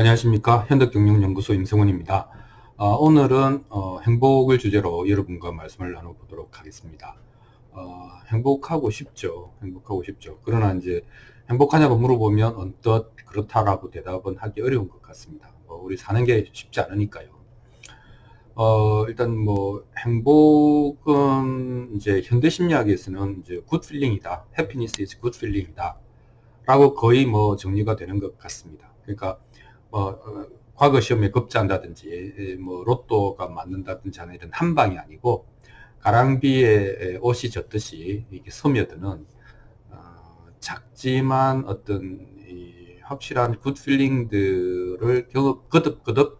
안녕하십니까. 현대경영연구소 임성원입니다. 오늘은 행복을 주제로 여러분과 말씀을 나눠보도록 하겠습니다. 행복하고 싶죠. 행복하고 싶죠. 그러나 이제 행복하냐고 물어보면 언뜻 그렇다라고 대답은 하기 어려운 것 같습니다. 우리 사는 게 쉽지 않으니까요. 일단 행복은 이제 현대심리학에서는 이제 good feeling이다. happiness is good feeling이다. 라고 거의 정리가 되는 것 같습니다. 그러니까 과거 시험에 급제한다든지 로또가 맞는다든지 하는 이런 한 방이 아니고 가랑비에 옷이 젖듯이 이렇게 스며드는 작지만 어떤 확실한 굿 필링들을 거듭거듭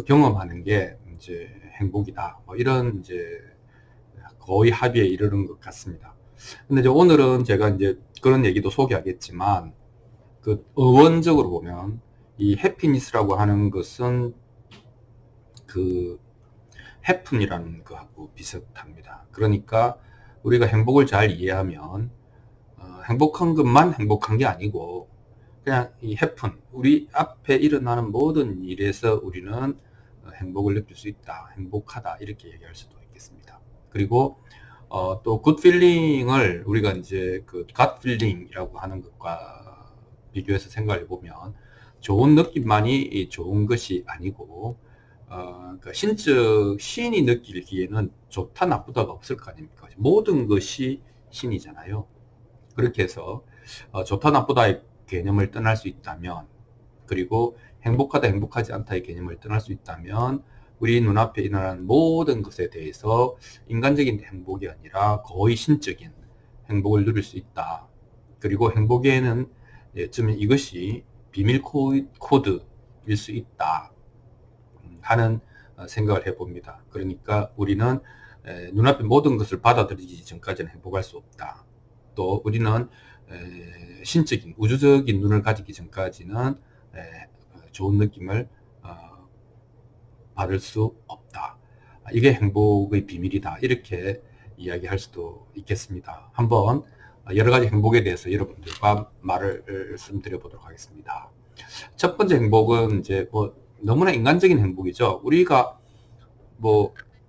경험하는 게 이제 행복이다. 이런 이제 거의 합의에 이르는 것 같습니다. 근데 이제 오늘은 제가 이제 그런 얘기도 소개하겠지만 그 어원적으로 보면 이 해피니스라고 하는 것은 그 해픈이라는 거하고 비슷합니다. 그러니까 우리가 행복을 잘 이해하면 행복한 것만 행복한 게 아니고 그냥 이 해픈, 우리 앞에 일어나는 모든 일에서 우리는 행복을 느낄 수 있다, 행복하다 이렇게 얘기할 수도 있겠습니다. 그리고 또 굿 필링을 우리가 이제 그 갓 필링이라고 하는 것과 비교해서 생각해 보면 좋은 느낌만이 좋은 것이 아니고 그러니까 신적 신이 느끼기에는 좋다 나쁘다가 없을 거 아닙니까? 모든 것이 신이잖아요. 그렇게 해서 좋다 나쁘다의 개념을 떠날 수 있다면, 그리고 행복하다 행복하지 않다의 개념을 떠날 수 있다면 우리 눈앞에 일어나는 모든 것에 대해서 인간적인 행복이 아니라 거의 신적인 행복을 누릴 수 있다. 그리고 행복에는 어쩌면 이것이 비밀 코드일 수 있다 하는 생각을 해봅니다. 그러니까 우리는 눈앞에 모든 것을 받아들이기 전까지는 행복할 수 없다. 또 우리는 신적인 우주적인 눈을 가지기 전까지는 좋은 느낌을 받을 수 없다. 이게 행복의 비밀이다. 이렇게 이야기할 수도 있겠습니다. 한번 여러 가지 행복에 대해서 여러분들과 말씀드려 보도록 하겠습니다. 첫 번째 행복은 이제 너무나 인간적인 행복이죠. 우리가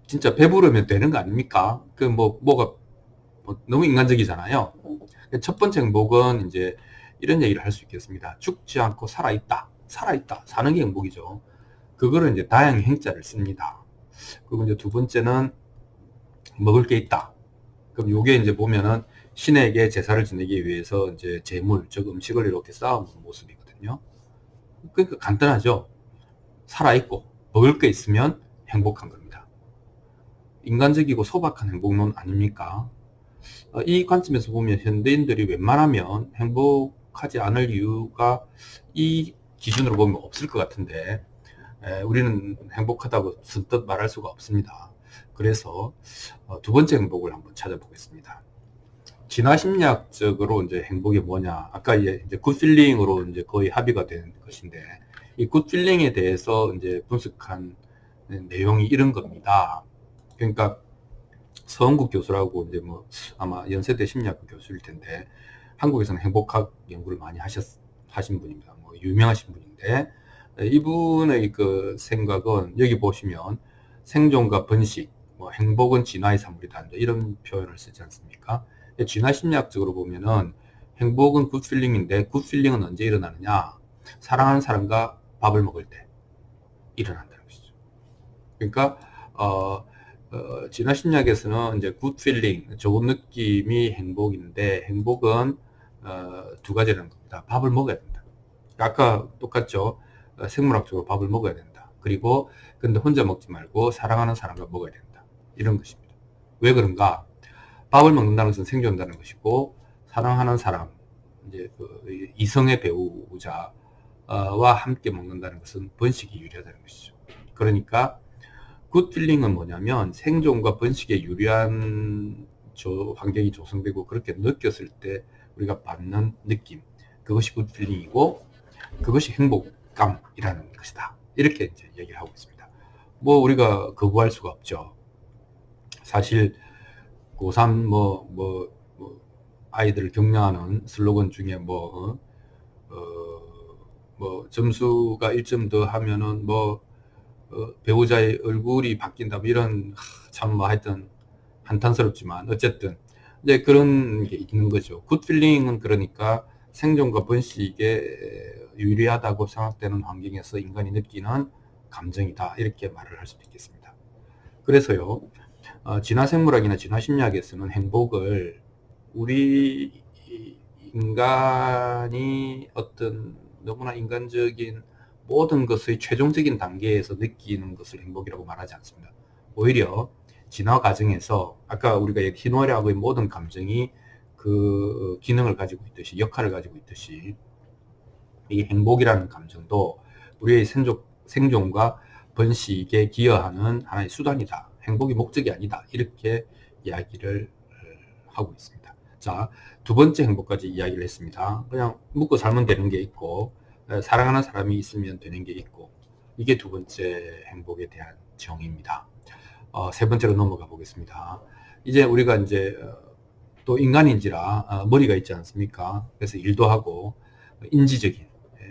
진짜 배부르면 되는 거 아닙니까? 뭐가 너무 인간적이잖아요. 첫 번째 행복은 이제 이런 얘기를 할 수 있겠습니다. 죽지 않고 살아있다. 살아있다. 사는 게 행복이죠. 그거를 이제 다양한 행자를 씁니다. 그리고 이제 두 번째는 먹을 게 있다. 그럼 요게 이제 보면은 신에게 제사를 지내기 위해서 이제 제물, 즉 음식을 이렇게 쌓아놓은 모습이거든요. 그러니까 간단하죠. 살아있고 먹을 게 있으면 행복한 겁니다. 인간적이고 소박한 행복론 아닙니까? 이 관점에서 보면 현대인들이 웬만하면 행복하지 않을 이유가 이 기준으로 보면 없을 것 같은데 우리는 행복하다고 선뜻 말할 수가 없습니다. 그래서 두 번째 행복을 한번 찾아보겠습니다. 진화심리학적으로 이제 행복이 뭐냐? 아까 이제 굿필링으로 이제 거의 합의가 된 것인데 이 굿필링에 대해서 이제 분석한 내용이 이런 겁니다. 그러니까 서은국 교수라고 이제 아마 연세대 심리학과 교수일 텐데 한국에서는 행복학 연구를 많이 하신 분입니다. 유명하신 분인데 이분의 그 생각은 여기 보시면 생존과 번식, 행복은 진화의 산물이다 이런 표현을 쓰지 않습니까? 진화 심리학적으로 보면은 행복은 굿필링인데 굿필링은 언제 일어나느냐? 사랑하는 사람과 밥을 먹을 때 일어난다는 것이죠. 그러니까 진화 심리학에서는 이제 굿 필링, 좋은 느낌이 행복인데 행복은 두 가지라는 겁니다. 밥을 먹어야 된다. 아까 똑같죠. 생물학적으로 밥을 먹어야 된다. 그리고 근데 혼자 먹지 말고 사랑하는 사람과 먹어야 된다. 이런 것입니다. 왜 그런가? 밥을 먹는다는 것은 생존한다는 것이고 사랑하는 사람, 이제 그 이성의 배우자와 함께 먹는다는 것은 번식이 유리하다는 것이죠. 그러니까 굿 필링은 뭐냐면 생존과 번식에 유리한 환경이 조성되고 그렇게 느꼈을 때 우리가 받는 느낌, 그것이 굿 필링이고 그것이 행복감이라는 것이다. 이렇게 이제 얘기를 하고 있습니다. 우리가 거부할 수가 없죠. 사실 고3 아이들을 격려하는 슬로건 중에 뭐 점수가 1점 더 하면은 뭐 배우자의 얼굴이 바뀐다 뭐 이런 참 뭐 하여튼 한탄스럽지만 어쨌든 이제 그런 게 있는 거죠. 굿필링은 그러니까 생존과 번식에 유리하다고 생각되는 환경에서 인간이 느끼는 감정이다 이렇게 말을 할 수도 있겠습니다. 그래서요 진화생물학이나 진화심리학에서는 행복을 우리 인간이 어떤 너무나 인간적인 모든 것의 최종적인 단계에서 느끼는 것을 행복이라고 말하지 않습니다. 오히려 진화 과정에서 아까 우리가 희노애락의 모든 감정이 그 기능을 가지고 있듯이 역할을 가지고 있듯이 이 행복이라는 감정도 우리의 생존과 번식에 기여하는 하나의 수단이다. 행복이 목적이 아니다. 이렇게 이야기를 하고 있습니다. 자, 두 번째 행복까지 이야기를 했습니다. 그냥 묵고 살면 되는 게 있고 사랑하는 사람이 있으면 되는 게 있고 이게 두 번째 행복에 대한 정의입니다. 세 번째로 넘어가 보겠습니다. 이제 우리가 이제 또 인간인지라 머리가 있지 않습니까? 그래서 일도 하고 인지적인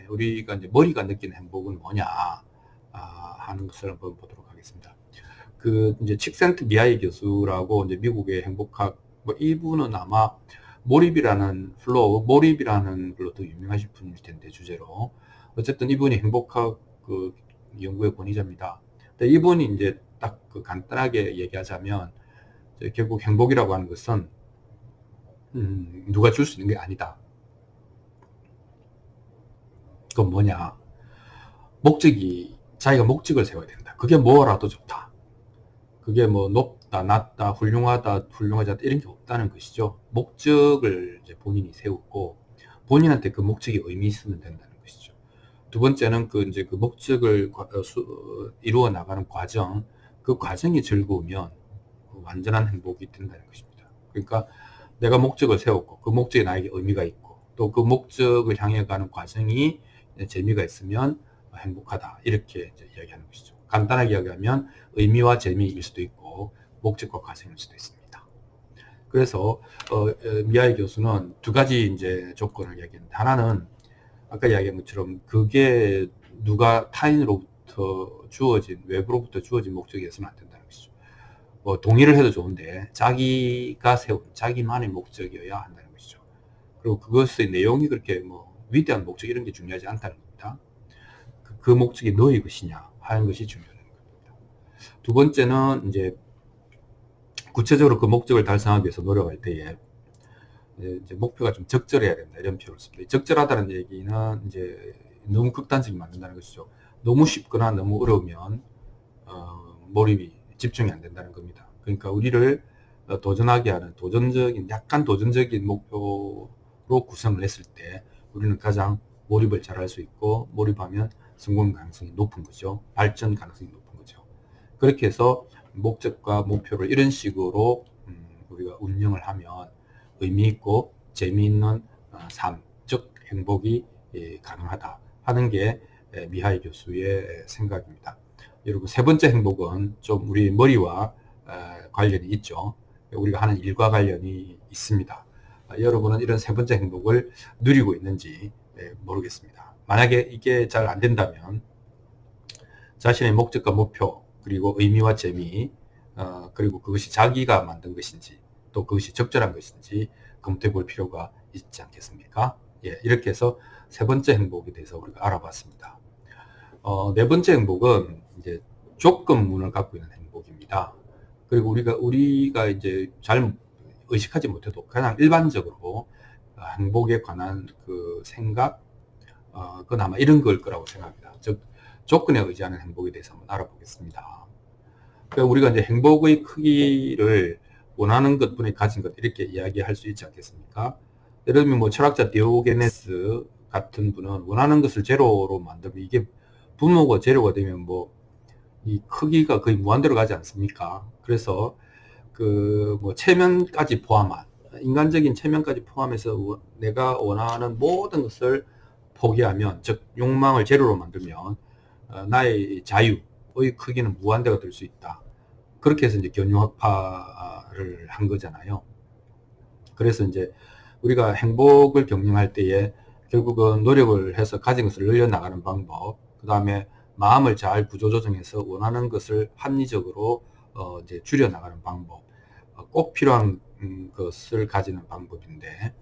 우리가 이제 머리가 느끼는 행복은 뭐냐 하는 것을 한번 보도록 하겠습니다. 그 이제 칙센트 미하이 교수라고 이제 미국의 행복학 뭐 이분은 아마 몰입이라는 걸로 더 유명하신 분일 텐데 주제로 어쨌든 이분이 행복학 그 연구의 권위자입니다. 근데 이분이 이제 딱 그 간단하게 얘기하자면 결국 행복이라고 하는 것은 누가 줄 수 있는 게 아니다. 그건 뭐냐? 자기가 목적을 세워야 된다. 그게 뭐라도 좋다. 그게 뭐 높다, 낮다, 훌륭하다, 훌륭하지 않다 이런 게 없다는 것이죠. 목적을 이제 본인이 세우고 본인한테 그 목적이 의미 있으면 된다는 것이죠. 두 번째는 이제 그 목적을 이루어 나가는 과정, 그 과정이 즐거우면 완전한 행복이 된다는 것입니다. 그러니까 내가 목적을 세웠고 그 목적이 나에게 의미가 있고 또 그 목적을 향해 가는 과정이 재미가 있으면 행복하다 이렇게 이제 이야기하는 것이죠. 간단하게 이야기하면 의미와 재미일 수도 있고 목적과 과정일 수도 있습니다. 그래서 미하이 교수는 두 가지 이제 조건을 이야기했는데 하나는 아까 이야기한 것처럼 그게 누가 타인으로부터 외부로부터 주어진 목적이었으면 안 된다는 것이죠. 뭐 동의를 해도 좋은데 자기가 세운 자기만의 목적이어야 한다는 것이죠. 그리고 그것의 내용이 그렇게 뭐 위대한 목적 이런 게 중요하지 않다는 겁니다. 그 목적이 너의 것이냐 하는 것이 중요한 겁니다. 두 번째는 이제 구체적으로 그 목적을 달성하기 위해서 노력할 때에 이제 목표가 좀 적절해야 된다 이런 표현을 씁니다. 적절하다는 얘기는 이제 너무 극단적이면 안 된다는 것이죠. 너무 쉽거나 너무 어려우면 몰입이 집중이 안 된다는 겁니다. 그러니까 우리를 도전하게 하는 약간 도전적인 목표로 구성을 했을 때 우리는 가장 몰입을 잘 할 수 있고 몰입하면 성공 가능성이 높은 거죠. 발전 가능성이 높은 거죠. 그렇게 해서 목적과 목표를 이런 식으로 우리가 운영을 하면 의미 있고 재미있는 삶, 즉 행복이 가능하다 하는 게 미하이 교수의 생각입니다. 여러분 세 번째 행복은 좀 우리 머리와 관련이 있죠. 우리가 하는 일과 관련이 있습니다. 여러분은 이런 세 번째 행복을 누리고 있는지 모르겠습니다. 만약에 이게 잘 안 된다면 자신의 목적과 목표 그리고 의미와 재미 그리고 그것이 자기가 만든 것인지 또 그것이 적절한 것인지 검토해 볼 필요가 있지 않겠습니까? 예, 이렇게 해서 세 번째 행복에 대해서 우리가 알아봤습니다. 네 번째 행복은 이제 조건문을 갖고 있는 행복입니다. 그리고 우리가 이제 잘 의식하지 못해도 그냥 일반적으로 행복에 관한 그 생각, 그건 아마 이런 걸 거라고 생각합니다. 즉, 조건에 의지하는 행복에 대해서 한번 알아보겠습니다. 그러니까 우리가 이제 행복의 크기를 원하는 것분이 가진 것 이렇게 이야기할 수 있지 않겠습니까? 예를 들면 뭐 철학자 디오게네스 같은 분은 원하는 것을 제로로 만들면 이게 분모가 제로가 되면 뭐 이 크기가 거의 무한대로 가지 않습니까? 그래서 그 뭐 체면까지 포함한 인간적인 체면까지 포함해서 내가 원하는 모든 것을 포기하면 즉 욕망을 제로로 만들면 나의 자유의 크기는 무한대가 될 수 있다. 그렇게 해서 이제 견유학파를 한 거잖아요. 그래서 이제 우리가 행복을 경영할 때에 결국은 노력을 해서 가진 것을 늘려나가는 방법, 그 다음에 마음을 잘 구조조정해서 원하는 것을 합리적으로 이제 줄여나가는 방법, 꼭 필요한 것을 가지는 방법인데,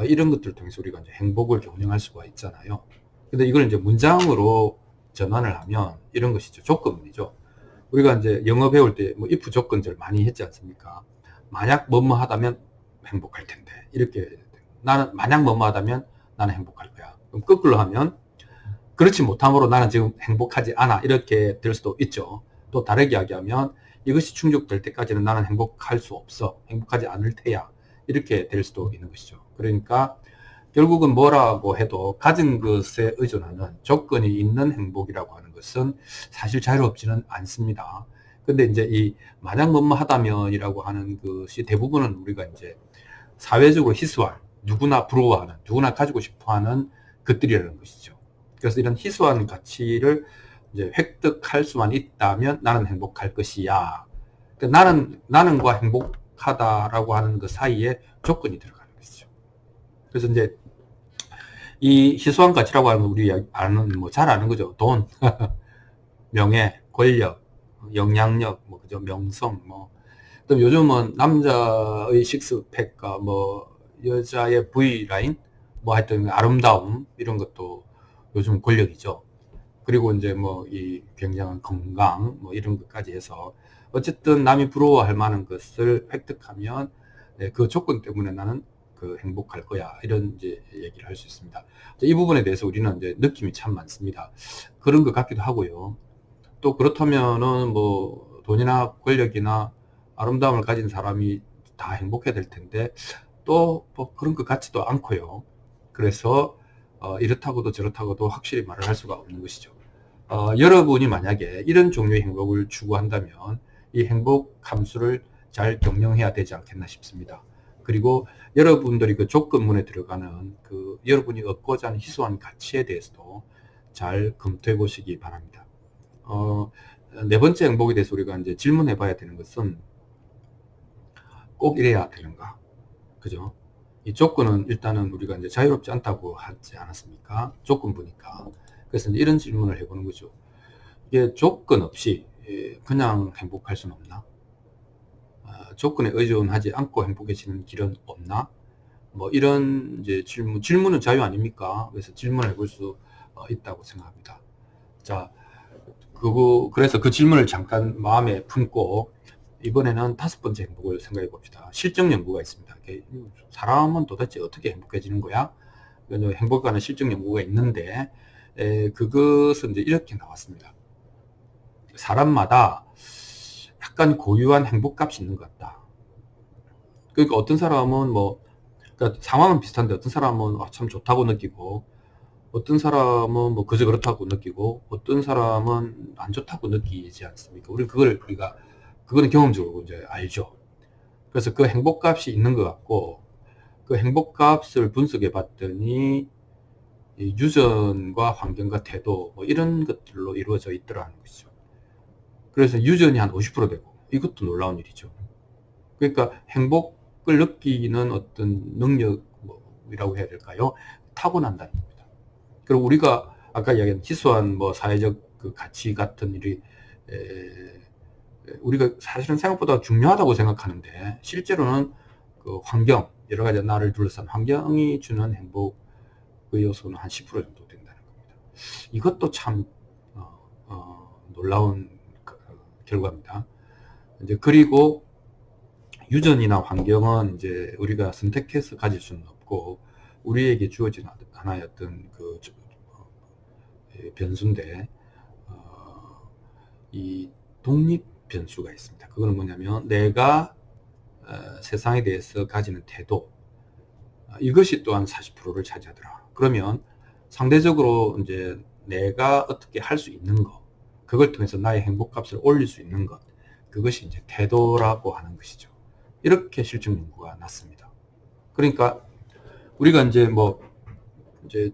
이런 것들을 통해서 우리가 이제 행복을 경영할 수가 있잖아요. 근데 이걸 이제 문장으로 전환을 하면 이런 것이죠. 조건문이죠. 우리가 이제 영어 배울 때 뭐 if 조건절 많이 했지 않습니까? 만약 뭐뭐 하다면 행복할 텐데, 이렇게 나는 만약 뭐뭐 하다면 나는 행복할 거야. 그럼 거꾸로 하면 그렇지 못함으로 나는 지금 행복하지 않아, 이렇게 될 수도 있죠. 또 다르게 이야기하면 이것이 충족될 때까지는 나는 행복할 수 없어, 행복하지 않을 테야, 이렇게 될 수도 있는 것이죠. 그러니까 결국은 뭐라고 해도 가진 것에 의존하는 조건이 있는 행복이라고 하는 것은 사실 자유롭지는 않습니다. 근데 이제 이 만약 뭐뭐 하다면이라고 하는 것이 대부분은 우리가 이제 사회적으로 희소할, 누구나 부러워하는, 누구나 가지고 싶어 하는 것들이라는 것이죠. 그래서 이런 희소한 가치를 이제 획득할 수만 있다면 나는 행복할 것이야. 그러니까 나는과 행복하다라고 하는 그 사이에 조건이 들어가는 것이죠. 그래서 이제 이 희소한 가치라고 하는 건 우리 아는, 뭐 잘 아는 거죠. 돈, 명예, 권력, 영향력, 뭐 그죠, 명성, 뭐. 또 요즘은 남자의 식스팩과 뭐 여자의 V라인, 뭐 하여튼 아름다움, 이런 것도 요즘 권력이죠. 그리고 이제 뭐 이 굉장한 건강, 뭐 이런 것까지 해서 어쨌든 남이 부러워할 만한 것을 획득하면 그 조건 때문에 나는 그 행복할 거야, 이런 이제 얘기를 할 수 있습니다. 이 부분에 대해서 우리는 이제 느낌이 참 많습니다. 그런 것 같기도 하고요. 또 그렇다면은 뭐 돈이나 권력이나 아름다움을 가진 사람이 다 행복해야 될 텐데 또 뭐 그런 것 같지도 않고요. 그래서 이렇다고도 저렇다고도 확실히 말을 할 수가 없는 것이죠. 여러분이 만약에 이런 종류의 행복을 추구한다면 이 행복 함수를 잘 경영해야 되지 않겠나 싶습니다. 그리고 여러분들이 그 조건문에 들어가는 그 여러분이 얻고자 하는 희소한 가치에 대해서도 잘 검토해 보시기 바랍니다. 네 번째 행복에 대해서 우리가 이제 질문해 봐야 되는 것은 꼭 이래야 되는가? 그죠? 이 조건은 일단은 우리가 이제 자유롭지 않다고 하지 않았습니까? 조건부니까. 그래서 이제 이런 질문을 해보는 거죠. 이게 조건 없이 그냥 행복할 수는 없나? 조건에 의존하지 않고 행복해지는 길은 없나? 뭐 이런 이제 질문은 자유 아닙니까? 그래서 질문을 해볼 수 있다고 생각합니다. 자, 그래서 그 질문을 잠깐 마음에 품고 이번에는 다섯 번째 행복을 생각해 봅시다. 실증 연구가 있습니다. 사람은 도대체 어떻게 행복해지는 거야? 행복에 관한 실증 연구가 있는데 그것은 이제 이렇게 나왔습니다. 사람마다 약간 고유한 행복값이 있는 것 같다. 그러니까 어떤 사람은 뭐 그러니까 상황은 비슷한데 어떤 사람은 참 좋다고 느끼고 어떤 사람은 뭐 그저 그렇다고 느끼고 어떤 사람은 안 좋다고 느끼지 않습니까? 그거는 경험적으로 이제 알죠. 그래서 그 행복값이 있는 것 같고 그 행복값을 분석해 봤더니 유전과 환경과 태도 뭐 이런 것들로 이루어져 있더라는 것이죠. 그래서 유전이 한 50% 되고 이것도 놀라운 일이죠. 그러니까 행복을 느끼는 어떤 능력이라고 해야 될까요? 타고난다는 겁니다. 그리고 우리가 아까 이야기한 희소한 뭐 사회적 그 가치 같은 일이 우리가 사실은 생각보다 중요하다고 생각하는데 실제로는 그 환경, 여러 가지 나를 둘러싼 환경이 주는 행복의 요소는 한 10% 정도 된다는 겁니다. 이것도 참 놀라운 결과입니다. 이제 그리고 유전이나 환경은 이제 우리가 선택해서 가질 수는 없고 우리에게 주어진 하나의 어떤 그 변수인데 이 독립 변수가 있습니다. 그거는 뭐냐면 내가 세상에 대해서 가지는 태도, 이것이 또한 40%를 차지하더라. 그러면 상대적으로 이제 내가 어떻게 할 수 있는 것, 그걸 통해서 나의 행복값을 올릴 수 있는 것, 그것이 이제 태도라고 하는 것이죠. 이렇게 실증 연구가 났습니다. 그러니까 우리가 이제 뭐 이제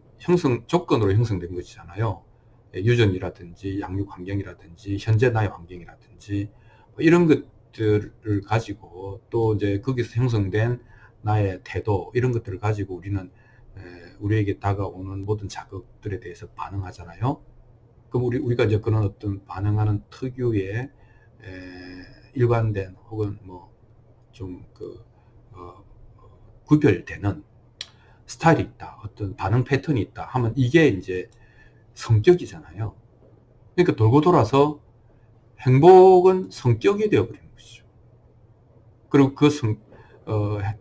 조건으로 형성된 것이잖아요. 유전이라든지 양육 환경이라든지 현재 나의 환경이라든지 뭐 이런 것들을 가지고 또 이제 거기서 형성된 나의 태도, 이런 것들을 가지고 우리는 우리에게 다가오는 모든 자극들에 대해서 반응하잖아요. 그럼 우리가 이제 그런 어떤 반응하는 특유의 일관된 혹은 뭐 좀 구별되는 스타일이 있다, 어떤 반응 패턴이 있다 하면 이게 이제 성격이잖아요. 그러니까 돌고 돌아서 행복은 성격이 되어버리는 것이죠. 그리고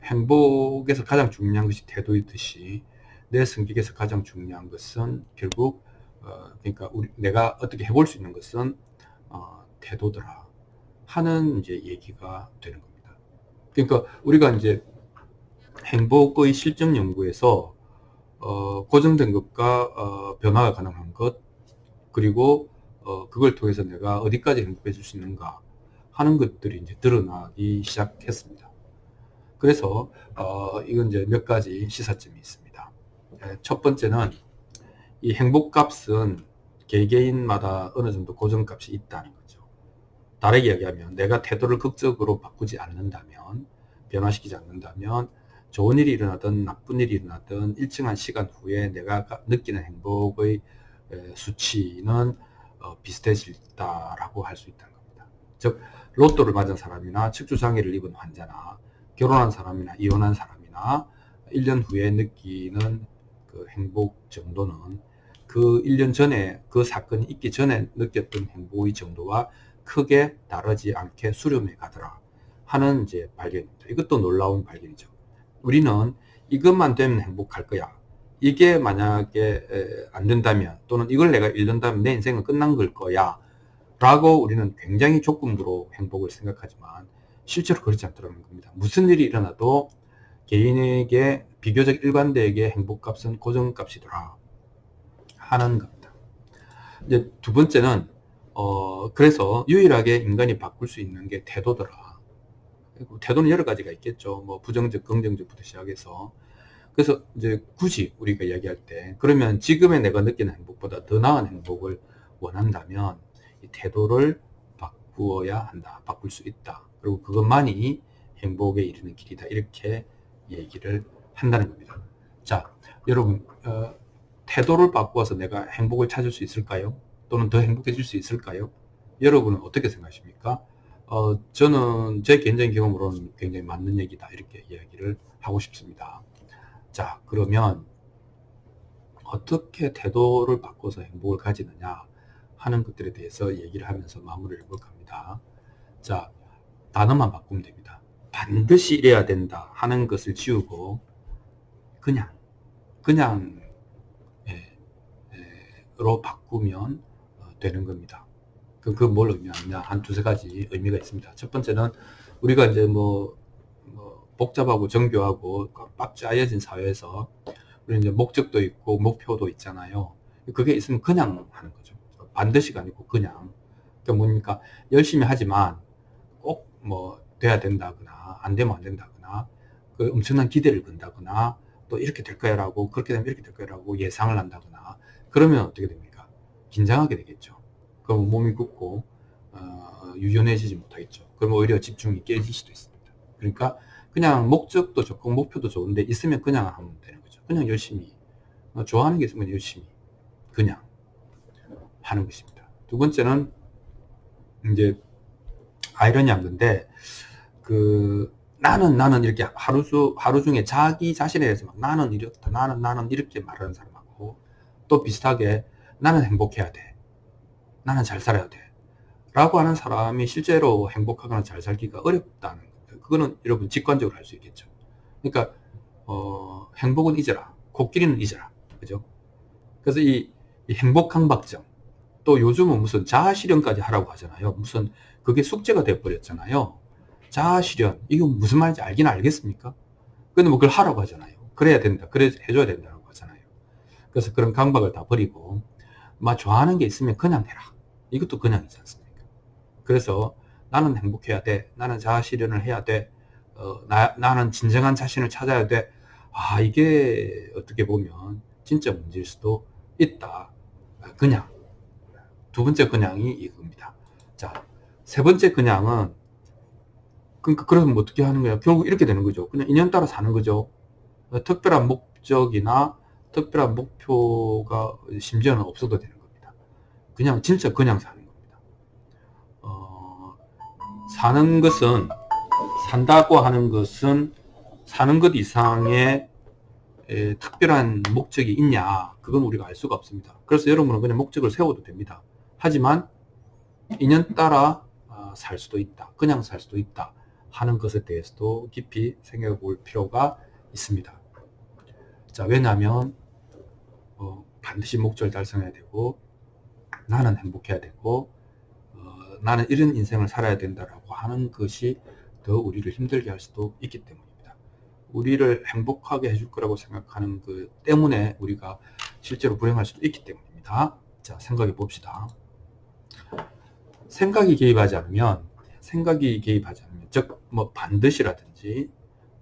행복에서 가장 중요한 것이 태도이듯이 내 성격에서 가장 중요한 것은 결국 그러니까 내가 어떻게 해볼 수 있는 것은 태도더라 하는 이제 얘기가 되는 겁니다. 그러니까 우리가 이제 행복의 실증 연구에서 고정된 것과 변화가 가능한 것, 그리고 그걸 통해서 내가 어디까지 행복해질 수 있는가 하는 것들이 이제 드러나기 시작했습니다. 그래서 이건 이제 몇 가지 시사점이 있습니다. 첫 번째는 이 행복값은 개개인마다 어느 정도 고정값이 있다는 거죠. 다르게 얘기하면 내가 태도를 극적으로 바꾸지 않는다면, 변화시키지 않는다면 좋은 일이 일어나든 나쁜 일이 일어나든 일정한 시간 후에 내가 느끼는 행복의 수치는 비슷해질다라고 할 수 있다는 겁니다. 즉 로또를 맞은 사람이나 척추장애를 입은 환자나 결혼한 사람이나 이혼한 사람이나 1년 후에 느끼는 그 행복 정도는 그 1년 전에 그 사건이 있기 전에 느꼈던 행복의 정도와 크게 다르지 않게 수렴해 가더라 하는 이제 발견입니다. 이것도 놀라운 발견이죠. 우리는 이것만 되면 행복할 거야, 이게 만약에 안 된다면 또는 이걸 내가 잃는다면 내 인생은 끝난 걸 거야 라고 우리는 굉장히 조건부로 행복을 생각하지만 실제로 그렇지 않더라는 겁니다. 무슨 일이 일어나도 개인에게 비교적 일관되게 행복값은 고정값이더라 하는 겁니다. 이제 두 번째는 그래서 유일하게 인간이 바꿀 수 있는 게 태도더라. 태도는 여러 가지가 있겠죠. 뭐 부정적, 긍정적부터 시작해서. 그래서 이제 굳이 우리가 이야기할 때 그러면 지금의 내가 느끼는 행복보다 더 나은 행복을 원한다면 이 태도를 바꾸어야 한다. 바꿀 수 있다. 그리고 그것만이 행복에 이르는 길이다. 이렇게 얘기를 한다는 겁니다. 자, 여러분 태도를 바꾸어서 내가 행복을 찾을 수 있을까요? 또는 더 행복해질 수 있을까요? 여러분은 어떻게 생각하십니까? 저는 제 개인적인 경험으로는 굉장히 맞는 얘기다 이렇게 이야기를 하고 싶습니다. 자, 그러면 어떻게 태도를 바꿔서 행복을 가지느냐 하는 것들에 대해서 얘기를 하면서 마무리를 해볼까 합니다. 자, 단어만 바꾸면 됩니다. 반드시 이래야 된다 하는 것을 지우고 그냥 로 바꾸면 되는 겁니다. 뭘 의미하느냐? 한 두세 가지 의미가 있습니다. 첫 번째는 우리가 이제 뭐 복잡하고 정교하고 빡 짜여진 사회에서 우리 이제 목적도 있고 목표도 있잖아요. 그게 있으면 그냥 하는 거죠. 반드시가 아니고 그냥. 그러니까 뭡니까? 열심히 하지만 꼭 뭐 돼야 된다거나 안 되면 안 된다거나 그 엄청난 기대를 건다거나 또 이렇게 될 거야라고, 그렇게 되면 이렇게 될 거야라고 예상을 한다거나 그러면 어떻게 됩니까? 긴장하게 되겠죠. 그럼 몸이 굳고 유연해지지 못하겠죠. 그러면 오히려 집중이 깨질 수도 있습니다. 그러니까 그냥 목적도 좋고 목표도 좋은데 있으면 그냥 하면 되는 거죠. 그냥 열심히 좋아하는 게 있으면 열심히 그냥 하는 것입니다. 두 번째는 이제 아이러니한 건데 나는 이렇게 하루 중에 자기 자신에 대해서 막 나는 이렇다, 나는 이렇게 말하는 사람하고 또 비슷하게 나는 행복해야 돼, 나는 잘 살아야 돼 라고 하는 사람이 실제로 행복하거나 잘 살기가 어렵다는 겁니다. 그거는 여러분 직관적으로 알 수 있겠죠. 그러니까 행복은 잊어라, 코끼리는 잊어라, 그죠? 그래서 이 행복 강박증, 또 요즘은 무슨 자아실현까지 하라고 하잖아요. 무슨 그게 숙제가 돼버렸잖아요. 자아실현, 이거 무슨 말인지 알긴 알겠습니까? 근데 뭐 그걸 하라고 하잖아요. 그래야 된다, 그래 해줘야 된다고 하잖아요. 그래서 그런 강박을 다 버리고 좋아하는 게 있으면 그냥 해라. 이것도 그냥이지 않습니까? 그래서 나는 행복해야 돼, 나는 자아실현을 해야 돼, 나는 진정한 자신을 찾아야 돼. 이게 어떻게 보면 진짜 문제일 수도 있다. 그냥 두 번째 그냥이 이겁니다. 자, 세 번째 그냥은 그러니까 그러면 어떻게 하는 거야? 결국 이렇게 되는 거죠. 그냥 인연 따라 사는 거죠. 특별한 목적이나 특별한 목표가 심지어는 없어도 되는 겁니다. 그냥 진짜 그냥 사는 겁니다. 사는 것은, 산다고 하는 것은 사는 것 이상의 특별한 목적이 있냐, 그건 우리가 알 수가 없습니다. 그래서 여러분은 그냥 목적을 세워도 됩니다. 하지만 인연따라 살 수도 있다, 그냥 살 수도 있다 하는 것에 대해서도 깊이 생각해 볼 필요가 있습니다. 자, 왜냐하면 반드시 목적을 달성해야 되고, 나는 행복해야 되고, 나는 이런 인생을 살아야 된다라고 하는 것이 더 우리를 힘들게 할 수도 있기 때문입니다. 우리를 행복하게 해줄 거라고 생각하는 그 때문에 우리가 실제로 불행할 수도 있기 때문입니다. 자, 생각해 봅시다. 생각이 개입하지 않으면, 즉 뭐 반드시라든지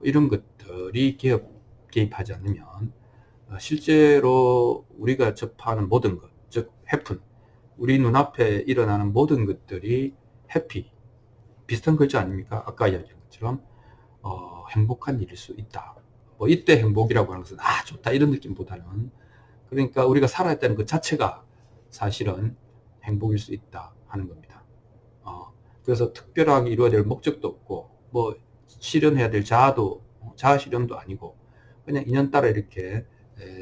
이런 것들이 개입하지 않으면 실제로 우리가 접하는 모든 것, 즉 해픈, 우리 눈앞에 일어나는 모든 것들이 해피, 비슷한 글자 아닙니까? 아까 이야기한 것처럼 행복한 일일 수 있다. 뭐 이때 행복이라고 하는 것은 좋다 이런 느낌보다는, 그러니까 우리가 살아있다는 것 자체가 사실은 행복일 수 있다 하는 겁니다. 그래서 특별하게 이루어야 될 목적도 없고, 뭐 실현해야 될 자아 실현도 아니고, 그냥 인연따라 이렇게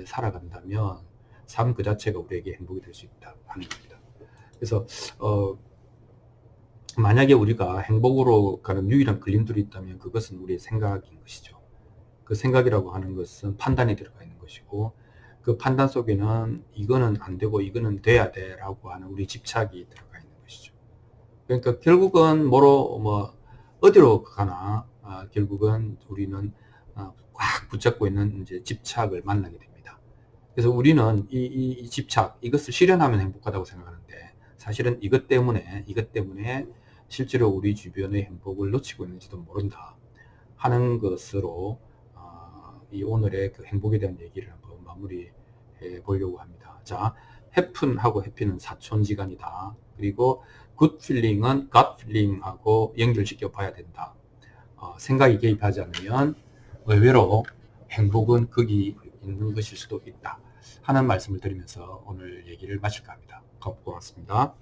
살아간다면 삶 그 자체가 우리에게 행복이 될 수 있다 하는 겁니다. 그래서 만약에 우리가 행복으로 가는 유일한 걸림돌이 있다면 그것은 우리의 생각인 것이죠. 그 생각이라고 하는 것은 판단이 들어가 있는 것이고, 그 판단 속에는 이거는 안 되고 이거는 돼야 돼 라고 하는 우리 집착이 들어가 있는 것이죠. 그러니까 결국은 어디로 가나 결국은 우리는 꽉 붙잡고 있는 이제 집착을 만나게 됩니다. 그래서 우리는 이 집착, 이것을 실현하면 행복하다고 생각하는데, 사실은 이것 때문에 실제로 우리 주변의 행복을 놓치고 있는지도 모른다 하는 것으로 이 오늘의 그 행복에 대한 얘기를 한번 마무리해 보려고 합니다. 자, 해픈하고 해피는 사촌지간이다. 그리고 굿 필링은 갓 필링하고 연결시켜 봐야 된다. 생각이 개입하지 않으면 의외로 행복은 거기 있는 것일 수도 있다 하는 말씀을 드리면서 오늘 얘기를 마칠까 합니다. 고맙습니다.